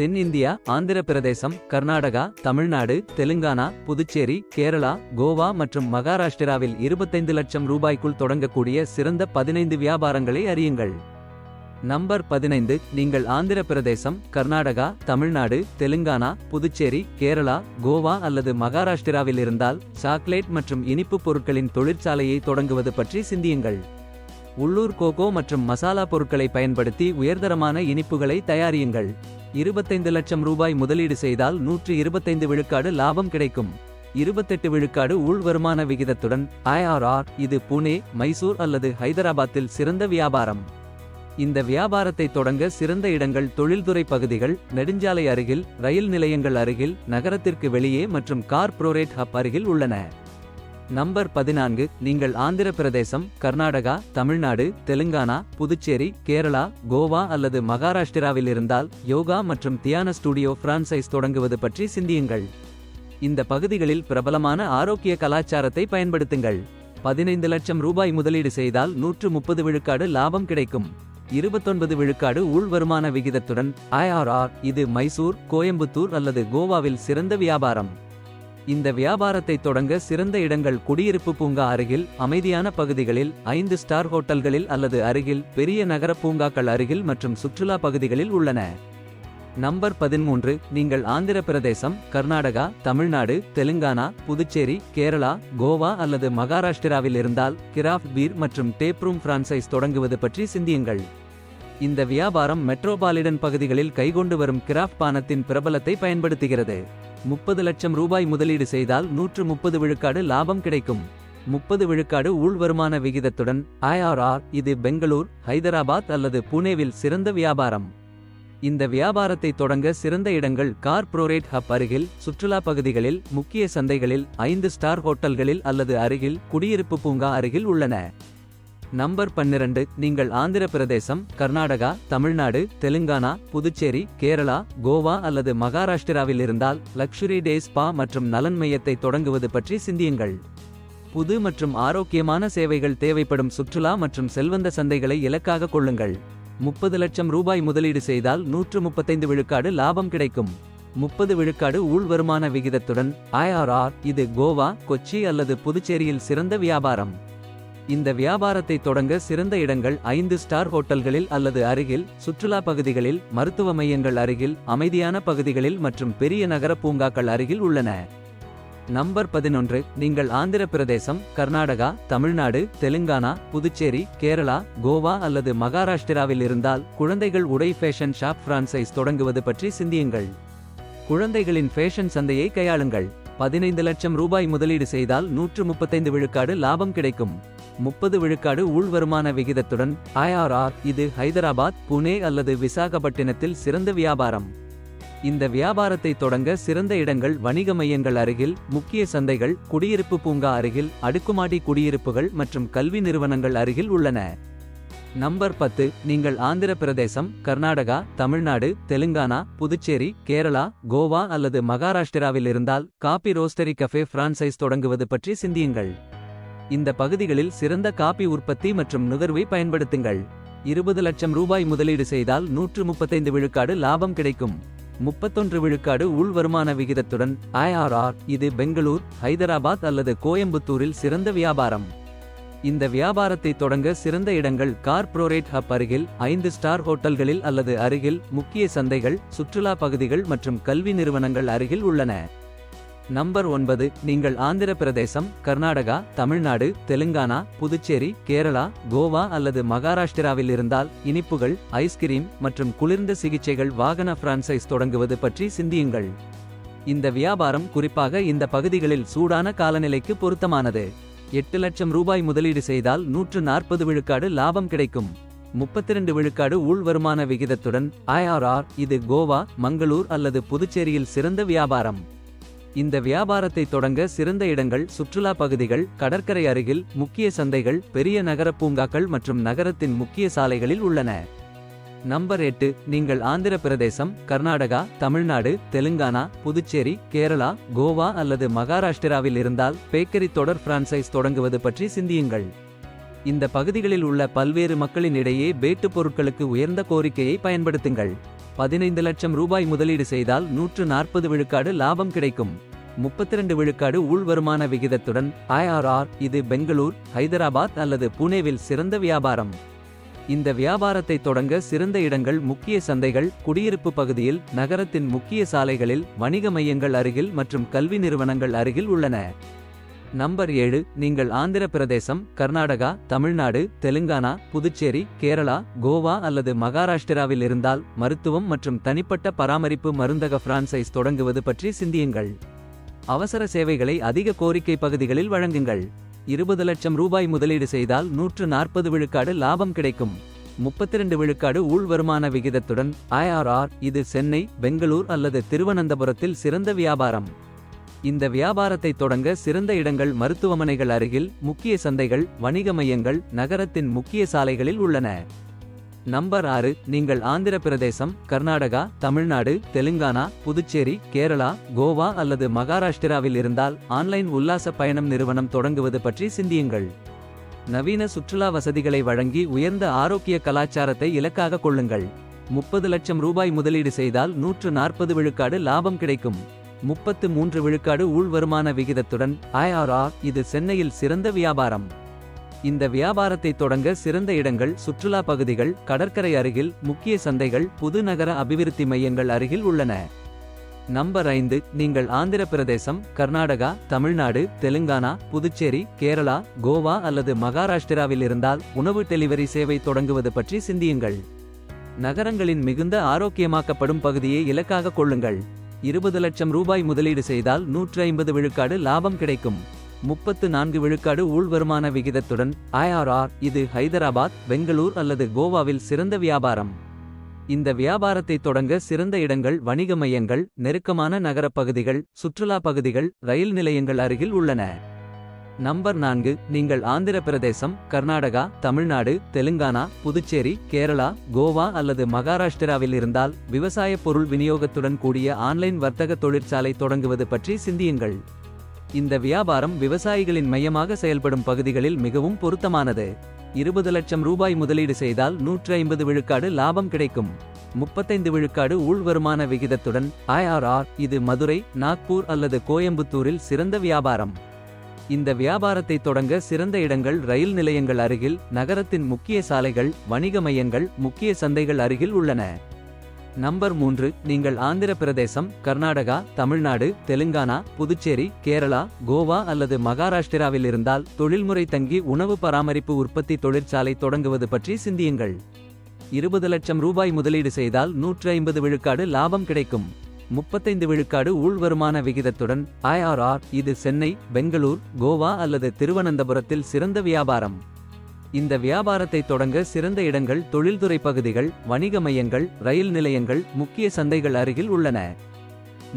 தென்னிந்தியா, ஆந்திர பிரதேசம், கர்நாடகா, தமிழ்நாடு, தெலுங்கானா, புதுச்சேரி, கேரளா, கோவா மற்றும் மகாராஷ்டிராவில் 25 லட்சம் ரூபாய்க்குள் தொடங்கக்கூடிய சிறந்த 15 வியாபாரங்களை அறியுங்கள். நம்பர் 15. நீங்கள் ஆந்திர பிரதேசம், கர்நாடகா, தமிழ்நாடு, தெலுங்கானா, புதுச்சேரி, கேரளா, கோவா அல்லது மகாராஷ்டிராவில் இருந்தால் சாக்லேட் மற்றும் இனிப்பு பொருட்களின் தொழிற்சாலையை தொடங்குவது பற்றி சிந்தியுங்கள். உள்ளூர் கோகோ மற்றும் மசாலா பொருட்களை பயன்படுத்தி உயர்தரமான இனிப்புகளை தயாரியுங்கள். 25 லட்சம் ரூபாய் முதலீடு செய்தால் 125 விழுக்காடு லாபம் கிடைக்கும். 28 விழுக்காடு உள் வருமான விகிதத்துடன் IRR. இது புனே, மைசூர் அல்லது ஹைதராபாத்தில் சிறந்த வியாபாரம். இந்த வியாபாரத்தை தொடங்க சிறந்த இடங்கள் தொழில்துறை பகுதிகள், நெடுஞ்சாலை அருகில், ரயில் நிலையங்கள் அருகில், நகரத்திற்கு வெளியே மற்றும் கார்ப்பரேட் ஹப் அருகில் உள்ளன. நம்பர் 14. நீங்கள் ஆந்திர பிரதேசம், கர்நாடகா, தமிழ்நாடு, தெலுங்கானா, புதுச்சேரி, கேரளா, கோவா அல்லது மகாராஷ்டிராவில் இருந்தால் யோகா மற்றும் தியான ஸ்டுடியோ பிரான்சைஸ் தொடங்குவது பற்றி சிந்தியுங்கள். இந்த பகுதிகளில் பிரபலமான ஆரோக்கிய கலாச்சாரத்தை பயன்படுத்துங்கள். 15 லட்சம் ரூபாய் முதலீடு செய்தால் 130 விழுக்காடு லாபம் கிடைக்கும். 29 விழுக்காடு உள் வருமான விகிதத்துடன் IRR. இது மைசூர், கோயம்புத்தூர் அல்லது கோவாவில் சிறந்த வியாபாரம். இந்த வியாபாரத்தை தொடங்க சிறந்த இடங்கள் குடியிருப்பு பூங்கா அருகில், அமைதியான பகுதிகளில், 5 ஸ்டார் ஹோட்டல்களில் அல்லது அருகில், பெரிய நகர பூங்காக்கள் அருகில் மற்றும் சுற்றுலா பகுதிகளில் உள்ளன. நம்பர் 13. நீங்கள் ஆந்திர பிரதேசம், கர்நாடகா, தமிழ்நாடு, தெலுங்கானா, புதுச்சேரி, கேரளா, கோவா அல்லது மகாராஷ்டிராவில் இருந்தால் கிராஃப்ட் பீர் மற்றும் டேப்ரூம் பிரான்சைஸ் தொடங்குவது பற்றி சிந்தியுங்கள். இந்த வியாபாரம் மெட்ரோபாலிடன் பகுதிகளில் கைகொண்டு வரும் கிராஃப்ட் பானத்தின் பிரபலத்தை பயன்படுத்துகிறது. 30 லட்சம் ரூபாய் முதலீடு செய்தால் 130 விழுக்காடு லாபம் கிடைக்கும். 30 விழுக்காடு உள் வருமான விகிதத்துடன் IRR. இது பெங்களூர், ஹைதராபாத் அல்லது புனேவில் சிறந்த வியாபாரம். இந்த வியாபாரத்தை தொடங்க சிறந்த இடங்கள் கார்ப்பரேட் ஹப் அருகில், சுற்றுலா பகுதிகளில், முக்கிய சந்தைகளில், 5 ஸ்டார் ஹோட்டல்களில் அல்லது அருகில், குடியிருப்பு பூங்கா அருகில் உள்ளன. நம்பர் 12. நீங்கள் ஆந்திர பிரதேசம், கர்நாடகா, தமிழ்நாடு, தெலுங்கானா, புதுச்சேரி, கேரளா, கோவா அல்லது மகாராஷ்டிராவில் இருந்தால் லக்ஸுரி டே ஸ்பா மற்றும் நலன் மையத்தை தொடங்குவது பற்றி சிந்தியுங்கள். புது மற்றும் ஆரோக்கியமான சேவைகள் தேவைப்படும் சுற்றுலா மற்றும் செல்வந்த சந்தைகளை இலக்காக கொள்ளுங்கள். 30 லட்சம் ரூபாய் முதலீடு செய்தால் 135 விழுக்காடு லாபம் கிடைக்கும். 30 விழுக்காடு உள் வருமான விகிதத்துடன் IRR. இது கோவா, கொச்சி அல்லது புதுச்சேரியில் சிறந்த வியாபாரம். இந்த வியாபாரத்தை தொடங்க சிறந்த இடங்கள் 5 ஸ்டார் ஹோட்டல்களில் அல்லது அருகில், சுற்றுலா பகுதிகளில், மருத்துவ மையங்கள் அருகில், அமைதியான பகுதிகளில் மற்றும் பெரிய நகர பூங்காக்கள் அருகில் உள்ளன. நம்பர் 11. நீங்கள் ஆந்திர பிரதேசம், கர்நாடகா, தமிழ்நாடு, தெலுங்கானா, புதுச்சேரி, கேரளா, கோவா அல்லது மகாராஷ்டிராவில் இருந்தால் குழந்தைகள் உடை ஃபேஷன் ஷாப் பிரான்சைஸ் தொடங்குவது பற்றி சிந்தியுங்கள். குழந்தைகளின் ஃபேஷன் சந்தையை கையாளுங்கள். 15 லட்சம் ரூபாய் முதலீடு செய்தால் 135 விழுக்காடு லாபம் கிடைக்கும். 30 விழுக்காடு உள் வருமான விகிதத்துடன் IRR. இது ஹைதராபாத், புனே அல்லது விசாகப்பட்டினத்தில் சிறந்த வியாபாரம். இந்த வியாபாரத்தை தொடங்க சிறந்த இடங்கள் வணிக மையங்கள் அருகில், முக்கிய சந்தைகள், குடியிருப்பு பூங்கா அருகில், அடுக்குமாடி குடியிருப்புகள் மற்றும் கல்வி நிறுவனங்கள் அருகில் உள்ளன. நம்பர் 10. நீங்கள் ஆந்திர பிரதேசம், கர்நாடகா, தமிழ்நாடு, தெலுங்கானா, புதுச்சேரி, கேரளா, கோவா அல்லது மகாராஷ்டிராவில் இருந்தால் காபி ரோஸ்டரி கஃபே பிரான்சைஸ் தொடங்குவது பற்றி சிந்தியுங்கள். இந்த பகுதிகளில் சிறந்த காபி உற்பத்தி மற்றும் நுகர்வை பயன்படுத்துங்கள். 20 லட்சம் ரூபாய் முதலீடு செய்தால் 135 விழுக்காடு லாபம் கிடைக்கும். 31 விழுக்காடு உள் வருமான விகிதத்துடன் IRR. இது பெங்களூர், ஹைதராபாத் அல்லது கோயம்புத்தூரில் சிறந்த வியாபாரம். இந்த வியாபாரத்தை தொடங்க சிறந்த இடங்கள் கார்ப்பரேட் ஹப் அருகில், 5 ஸ்டார் ஹோட்டல்களில் அல்லது அருகில், முக்கிய சந்தைகள், சுற்றுலா பகுதிகள் மற்றும் கல்வி நிறுவனங்கள் அருகில் உள்ளன. நம்பர் 9. நீங்கள் ஆந்திர பிரதேசம், கர்நாடகா, தமிழ்நாடு, தெலுங்கானா, புதுச்சேரி, கேரளா, கோவா அல்லது மகாராஷ்டிராவில் இருந்தால் இனிப்புகள், ஐஸ்கிரீம் மற்றும் குளிர்ந்த சிகிச்சைகள் வாகன பிரான்சைஸ் தொடங்குவது பற்றி சிந்தியுங்கள். இந்த வியாபாரம் குறிப்பாக இந்த பகுதிகளில் சூடான காலநிலைக்கு பொருத்தமானது. 8 லட்சம் ரூபாய் முதலீடு செய்தால் 140 விழுக்காடு லாபம் கிடைக்கும். 32 விழுக்காடு உள் வருமான விகிதத்துடன் IRR. இது கோவா, மங்களூர் அல்லது புதுச்சேரியில் சிறந்த வியாபாரம். இந்த வியாபாரத்தை தொடங்க சிறந்த இடங்கள் சுற்றுலா பகுதிகள், கடற்கரை அருகில், முக்கிய சந்தைகள், பெரிய நகர பூங்காக்கள் மற்றும் நகரத்தின் முக்கிய சாலைகளில் உள்ளன. நம்பர் 8. நீங்கள் ஆந்திர பிரதேசம், கர்நாடகா, தமிழ்நாடு, தெலுங்கானா, புதுச்சேரி, கேரளா, கோவா அல்லது மகாராஷ்டிராவில் இருந்தால் பேக்கரி தொடர் பிரான்சைஸ் தொடங்குவது பற்றி சிந்தியுங்கள். இந்த பகுதிகளில் உள்ள பல்வேறு மக்களின் இடையே பேட்டு பொருட்களுக்கு உயர்ந்த கோரிக்கையை பயன்படுத்துங்கள். 15 லட்சம் ரூபாய் முதலீடு செய்தால் 140 விழுக்காடு லாபம் கிடைக்கும். 32 விழுக்காடு உள்வருமான விகிதத்துடன் IRR. இது பெங்களூர், ஹைதராபாத் அல்லது புனேவில் சிறந்த வியாபாரம். இந்த வியாபாரத்தை தொடங்க சிறந்த இடங்கள் முக்கிய சந்தைகள், குடியிருப்பு பகுதியில், நகரத்தின் முக்கிய சாலைகளில், வணிக மையங்கள் அருகில் மற்றும் கல்வி நிறுவனங்கள் அருகில் உள்ளன. நம்பர் 7. நீங்கள் ஆந்திர பிரதேசம், கர்நாடகா, தமிழ்நாடு, தெலுங்கானா, புதுச்சேரி, கேரளா, கோவா அல்லது மகாராஷ்டிராவில் இருந்தால் மருத்துவம் மற்றும் தனிப்பட்ட பராமரிப்பு மருந்தக பிரான்சைஸ் தொடங்குவது பற்றி சிந்தியுங்கள். அவசர சேவைகளை அதிக கோரிக்கை பகுதிகளில் வழங்குங்கள். 20 லட்சம் ரூபாய் முதலீடு செய்தால் 140 விழுக்காடு லாபம் கிடைக்கும். 32 விழுக்காடு உள்வருமான விகிதத்துடன் IRR. இது சென்னை, பெங்களூர் அல்லது திருவனந்தபுரத்தில் சிறந்த வியாபாரம். இந்த வியாபாரத்தை தொடங்க சிறந்த இடங்கள் மருத்துவமனைகள் அருகில், முக்கிய சந்தைகள், வணிக மையங்கள், நகரத்தின் முக்கிய சாலைகளில் உள்ளன. நம்பர் 6. நீங்கள் ஆந்திர பிரதேசம், கர்நாடகா, தமிழ்நாடு, தெலுங்கானா, புதுச்சேரி, கேரளா, கோவா அல்லது மகாராஷ்டிராவில் இருந்தால் ஆன்லைன் உல்லாச பயணம் நிறுவனம் தொடங்குவது பற்றி சிந்தியுங்கள். நவீன சுற்றுலா வசதிகளை வழங்கி உயர்ந்த ஆரோக்கிய கலாச்சாரத்தை இலக்காக கொள்ளுங்கள். 30 லட்சம் ரூபாய் முதலீடு செய்தால் 140 விழுக்காடு லாபம் கிடைக்கும். 33 விழுக்காடு உள்வருமான விகிதத்துடன் IRR. இது சென்னையில் சிறந்த வியாபாரம். இந்த வியாபாரத்தை தொடங்க சிறந்த இடங்கள் சுற்றுலா பகுதிகள், கடற்கரை அருகில், முக்கிய சந்தைகள், புது நகர அபிவிருத்தி மையங்கள் அருகில் உள்ளன. நம்பர் 5. நீங்கள் ஆந்திர பிரதேசம், கர்நாடகா, தமிழ்நாடு, தெலுங்கானா, புதுச்சேரி, கேரளா, கோவா அல்லது மகாராஷ்டிராவில் இருந்தால் உணவு டெலிவரி சேவை தொடங்குவது பற்றி சிந்தியுங்கள். நகரங்களின் மிகுந்த ஆரோக்கியமாக்கப்படும் பகுதியை இலக்காக கொள்ளுங்கள். 20 லட்சம் ரூபாய் முதலீடு செய்தால் 150 விழுக்காடு லாபம் கிடைக்கும். 34 விழுக்காடு உள்வருமான விகிதத்துடன் IRR. இது ஹைதராபாத், பெங்களூர் அல்லது கோவாவில் சிறந்த வியாபாரம். இந்த வியாபாரத்தை தொடங்க சிறந்த இடங்கள் வணிக மையங்கள், நெருக்கமான நகரப் பகுதிகள், சுற்றுலா பகுதிகள், ரயில் நிலையங்கள் அருகில் உள்ளன. நம்பர் 4. நீங்கள் ஆந்திர பிரதேசம், கர்நாடகா, தமிழ்நாடு, தெலுங்கானா, புதுச்சேரி, கேரளா, கோவா அல்லது மகாராஷ்டிராவில் இருந்தால் விவசாய பொருள் விநியோகத்துடன் கூடிய ஆன்லைன் வர்த்தக தொழிற்சாலை தொடங்குவது பற்றி சிந்தியுங்கள். இந்த வியாபாரம் விவசாயிகளின் மையமாக செயல்படும் பகுதிகளில் மிகவும் பொருத்தமானது. 20 லட்சம் ரூபாய் முதலீடு செய்தால் 150 விழுக்காடு லாபம் கிடைக்கும். 35 விழுக்காடு உள்வருமான விகிதத்துடன் IRR. இது மதுரை, நாக்பூர் அல்லது கோயம்புத்தூரில் சிறந்த வியாபாரம். இந்த வியாபாரத்தை தொடங்க சிறந்த இடங்கள் ரயில் நிலையங்கள் அருகில், நகரத்தின் முக்கிய சாலைகள், வணிக மையங்கள், முக்கிய சந்தைகள் அருகில் உள்ளன. நம்பர் 3. நீங்கள் ஆந்திர பிரதேசம், கர்நாடகா, தமிழ்நாடு, தெலுங்கானா, புதுச்சேரி, கேரளா, கோவா அல்லது மகாராஷ்டிராவில் இருந்தால் தொழில்முறை தங்கி உணவு பராமரிப்பு உற்பத்தி தொழிற்சாலை தொடங்குவது பற்றி சிந்தியுங்கள். 20 லட்சம் ரூபாய் முதலீடு செய்தால் 150 விழுக்காடு லாபம் கிடைக்கும். 35 விழுக்காடு உள்வருமான விகிதத்துடன் IRR. இது சென்னை, பெங்களூர், கோவா அல்லது திருவனந்தபுரத்தில் சிறந்த வியாபாரம். இந்த வியாபாரத்தை தொடங்க சிறந்த இடங்கள் தொழில்துறை பகுதிகள், வணிக மையங்கள், ரயில் நிலையங்கள், முக்கிய சந்தைகள் அருகில் உள்ளன.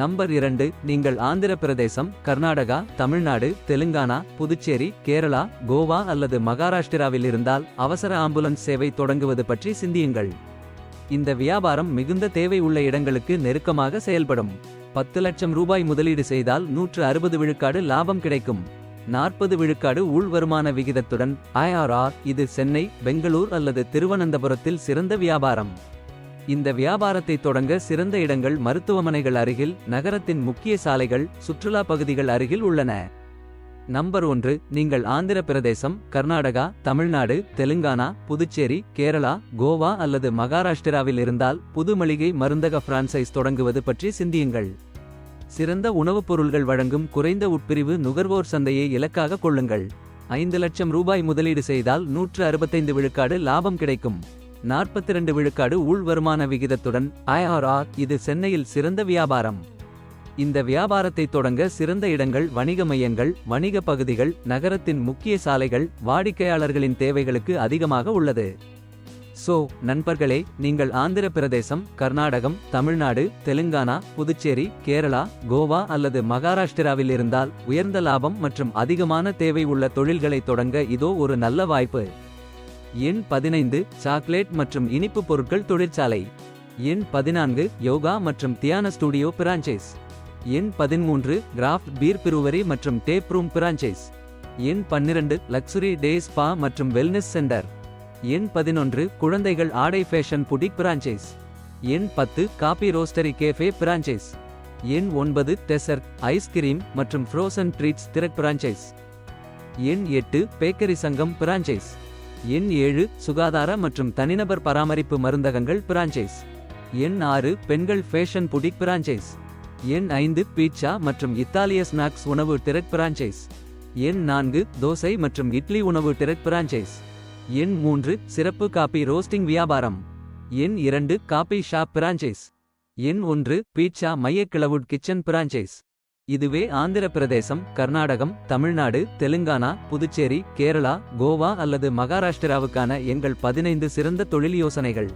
நம்பர் 2. நீங்கள் ஆந்திர பிரதேசம், கர்நாடகா, தமிழ்நாடு, தெலுங்கானா, புதுச்சேரி, கேரளா, கோவா அல்லது மகாராஷ்டிராவில் இருந்தால் அவசர ஆம்புலன்ஸ் சேவை தொடங்குவது பற்றி சிந்தியுங்கள். இந்த வியாபாரம் மிகுந்த தேவை உள்ள இடங்களுக்கு நெருக்கமாக செயல்படும். 10 லட்சம் ரூபாய் முதலீடு செய்தால் 160 விழுக்காடு லாபம் கிடைக்கும். 40 விழுக்காடு உள்வருமான விகிதத்துடன் IRR. இது சென்னை, பெங்களூர் அல்லது திருவனந்தபுரத்தில் சிறந்த வியாபாரம். இந்த வியாபாரத்தை தொடங்க சிறந்த இடங்கள் மருத்துவமனைகள் அருகில், நகரத்தின் முக்கிய சாலைகள், சுற்றுலா பகுதிகள் அருகில் உள்ளன. நம்பர் 1. நீங்கள் ஆந்திர பிரதேசம், கர்நாடகா, தமிழ்நாடு, தெலுங்கானா, புதுச்சேரி, கேரளா, கோவா அல்லது மகாராஷ்டிராவில் இருந்தால் புது மளிகை மருந்தக பிரான்சைஸ் தொடங்குவது பற்றி சிந்தியுங்கள். சிறந்த உணவுப் பொருள்கள் வழங்கும் குறைந்த உட்பிரிவு நுகர்வோர் சந்தையை இலக்காக கொள்ளுங்கள். 5 லட்சம் ரூபாய் முதலீடு செய்தால் 165 விழுக்காடு லாபம் கிடைக்கும். 42 விழுக்காடு உள்வருமான விகிதத்துடன் IRR. இது சென்னையில் சிறந்த வியாபாரம். இந்த வியாபாரத்தை தொடங்க சிறந்த இடங்கள் வணிக மையங்கள், வணிக பகுதிகள், நகரத்தின் முக்கிய சாலைகள், வாடிக்கையாளர்களின் தேவைகளுக்கு அதிகமாக உள்ளது. நண்பர்களே, நீங்கள் ஆந்திர பிரதேசம், கர்நாடகம், தமிழ்நாடு, தெலுங்கானா, புதுச்சேரி, கேரளா, கோவா அல்லது மகாராஷ்டிராவில் இருந்தால் உயர்ந்த லாபம் மற்றும் அதிகமான தேவை உள்ள தொழில்களை தொடங்க இதோ ஒரு நல்ல வாய்ப்பு. எண் 15. சாக்லேட் மற்றும் இனிப்பு பொருட்கள் தொழிற்சாலை. எண் 14. யோகா மற்றும் தியான ஸ்டுடியோ பிரான்சைஸ். எண் 13. கிராஃப்ட் பீர் பிரூவரி மற்றும் டேப் ரூம் பிரான்சைஸ். எண் 12. லக்ஸுரி டே ஸ்பா மற்றும் வெல்னஸ் சென்டர். எண் 11. குழந்தைகள் ஆடை ஃபேஷன் புடிக் பிரான்சைஸ். எண் 10 காபி ரோஸ்டரி கேஃபே பிரான்ச்சைஸ். எண் 9 டெசர்ட், ஐஸ்கிரீம் மற்றும் ஃப்ரோசன் ட்ரீட்ஸ் திரக் பிரான்ச்சைஸ். எண் 8 பேக்கரி சங்கம் பிரான்ச்சைஸ். எண் 7 சுகாதார மற்றும் தனிநபர் பராமரிப்பு மருந்தகங்கள் பிரான்ச்சைஸ். எண் 6 பெண்கள் ஃபேஷன் புடிக் பிரான்ச்சைஸ். எண் 5 பீட்சா மற்றும் இத்தாலிய ஸ்நாக்ஸ் உணவு டிரக் பிரான்ச்சைஸ். எண் 4 தோசை மற்றும் இட்லி உணவு டிரக் பிரான்ச்சைஸ். எண் 3 சிறப்பு காபி ரோஸ்டிங் வியாபாரம். எண் 2 காபி ஷாப் பிரான்ச்சைஸ். எண் 1 பீட்சா மையக்கிளவுட் கிச்சன் பிரான்ச்சைஸ். இதுவே ஆந்திர பிரதேசம், கர்நாடகம், தமிழ்நாடு, தெலுங்கானா, புதுச்சேரி, கேரளா, கோவா அல்லது மகாராஷ்டிராவுக்கான எங்கள் 15 சிறந்த தொழில் யோசனைகள்.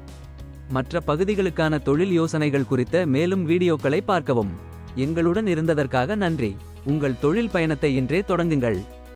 மற்ற பகுதிகளுக்கான தொழில் யோசனைகள் குறித்த மேலும் வீடியோக்களை பார்க்கவும். எங்களுடன் இருந்ததற்காக நன்றி. உங்கள் தொழில் பயணத்தை இன்றே தொடங்குங்கள்.